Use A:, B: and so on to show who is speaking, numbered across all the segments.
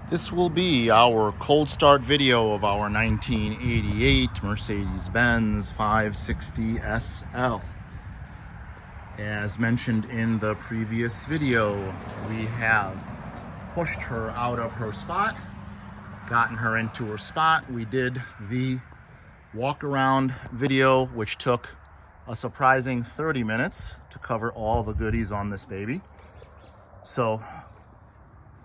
A: This will be our cold start video of our 1988 Mercedes-Benz 560 SL. As mentioned in the previous video, we have pushed her out of her spot, gotten her into her spot. We did the walk around video, which took a surprising 30 minutes to cover all the goodies on this baby. So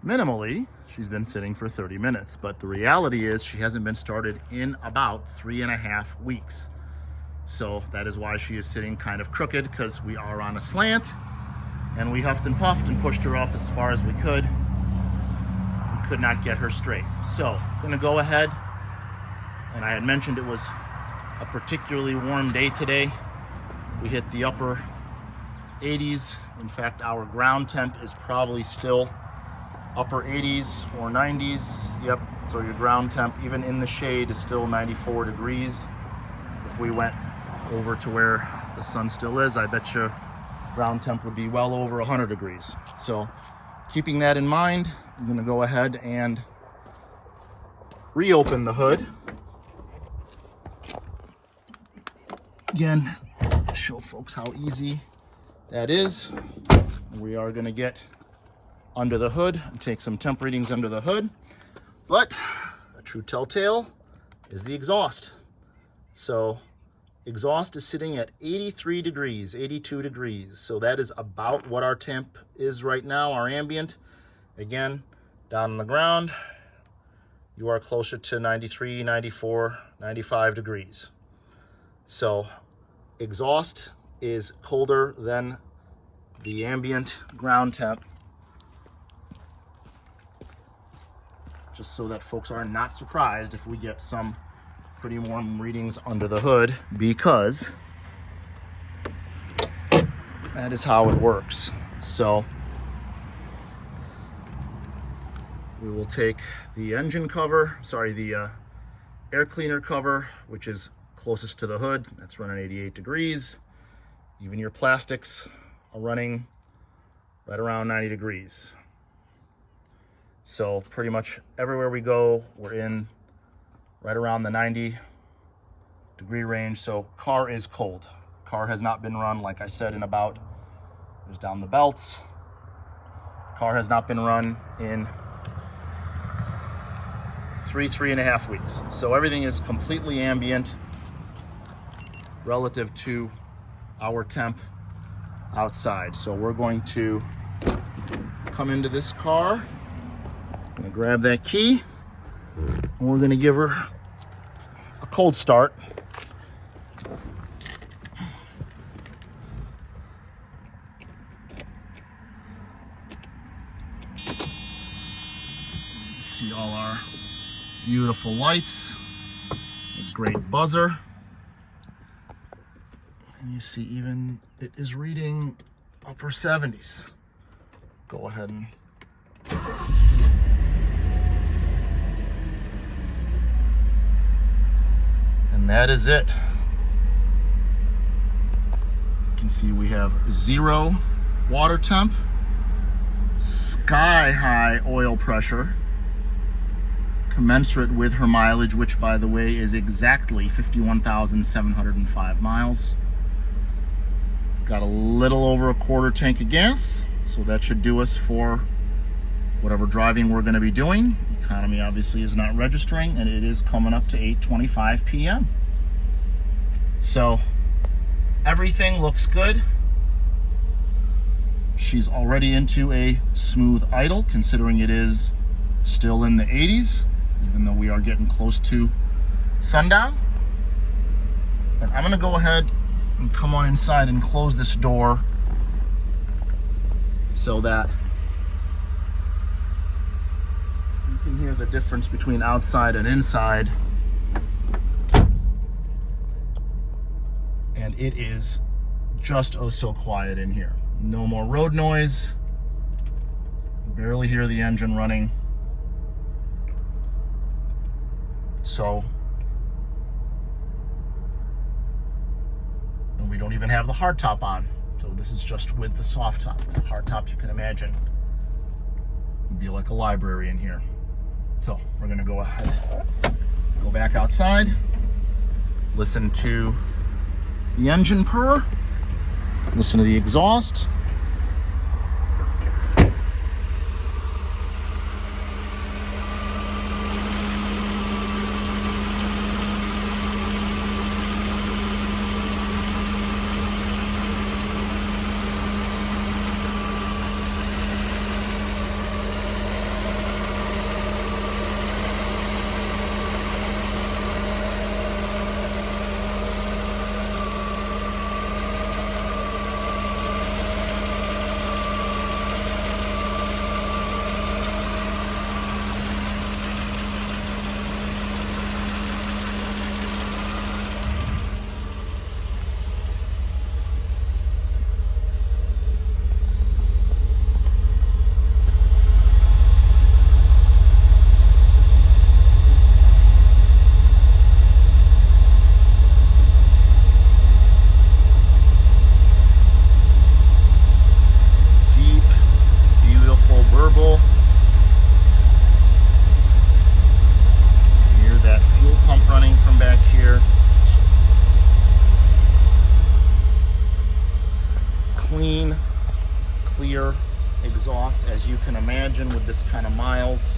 A: minimally, she's been sitting for 30 minutes, but the reality is she hasn't been started in about 3.5 weeks. So that is why she is sitting kind of crooked, because we are on a slant and we huffed and puffed and pushed her up as far as we could. We could not get her straight. So I'm gonna go ahead, and I had mentioned it was a particularly warm day today. We hit the upper 80s. In fact, our ground temp is probably still upper 80s or 90s. Yep, so your ground temp, even in the shade, is still 94 degrees. If we went over to where the sun still is, I bet you ground temp would be well over 100 degrees. So keeping that in mind, I'm gonna go ahead and reopen the hood. Again, show folks how easy that is. We are gonna get under the hood and take some temp readings under the hood. But a true telltale is the exhaust. So exhaust is sitting at 83 degrees, 82 degrees. So that is about what our temp is right now, our ambient. Again, down on the ground, you are closer to 93, 94, 95 degrees. So exhaust is colder than the ambient ground temp. Just so that folks are not surprised if we get some pretty warm readings under the hood, because that is how it works. So we will take the engine cover, the air cleaner cover, which is closest to the hood. That's running 88 degrees. Even your plastics are running right around 90 degrees. So pretty much everywhere we go, we're in right around the 90 degree range. So car is cold. Car has not been run, like I said, in about, there's down the belts. Car has not been run in 3.5 weeks. So everything is completely ambient relative to our temp outside. So we're going to come into this car. I'm gonna grab that key, and we're gonna give her a cold start. See all our beautiful lights, a great buzzer, and you see even it is reading upper 70s. Go ahead and that is it. You can see we have 0 water temp, sky high oil pressure, commensurate with her mileage, which by the way is exactly 51,705 miles. Got a little over a quarter tank of gas, so that should do us for whatever driving we're going to be doing. Economy obviously is not registering, and it is coming up to 8:25 p.m. So everything looks good. She's already into a smooth idle, considering it is still in the 80s, even though we are getting close to sundown. And I'm going to go ahead and come on inside and close this door so that you can hear the difference between outside and inside. And it is just oh so quiet in here. No more road noise. Barely hear the engine running. So, and we don't even have the hard top on. So this is just with the soft top. The hard top, you can imagine, would be like a library in here. So we're gonna go ahead, go back outside, listen to the engine purr, listen to the exhaust. Verbal. Hear that fuel pump running from back here. Clean, clear exhaust, as you can imagine with this kind of miles.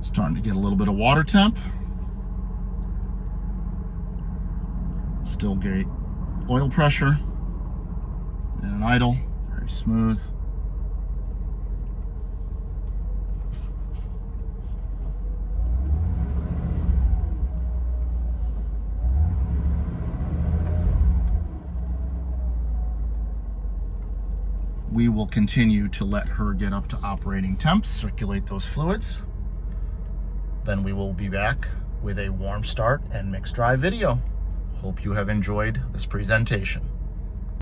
A: Starting to get a little bit of water temp. Still great oil pressure and an idle, very smooth. We will continue to let her get up to operating temps, circulate those fluids. Then we will be back with a warm start and mixed drive video. Hope you have enjoyed this presentation.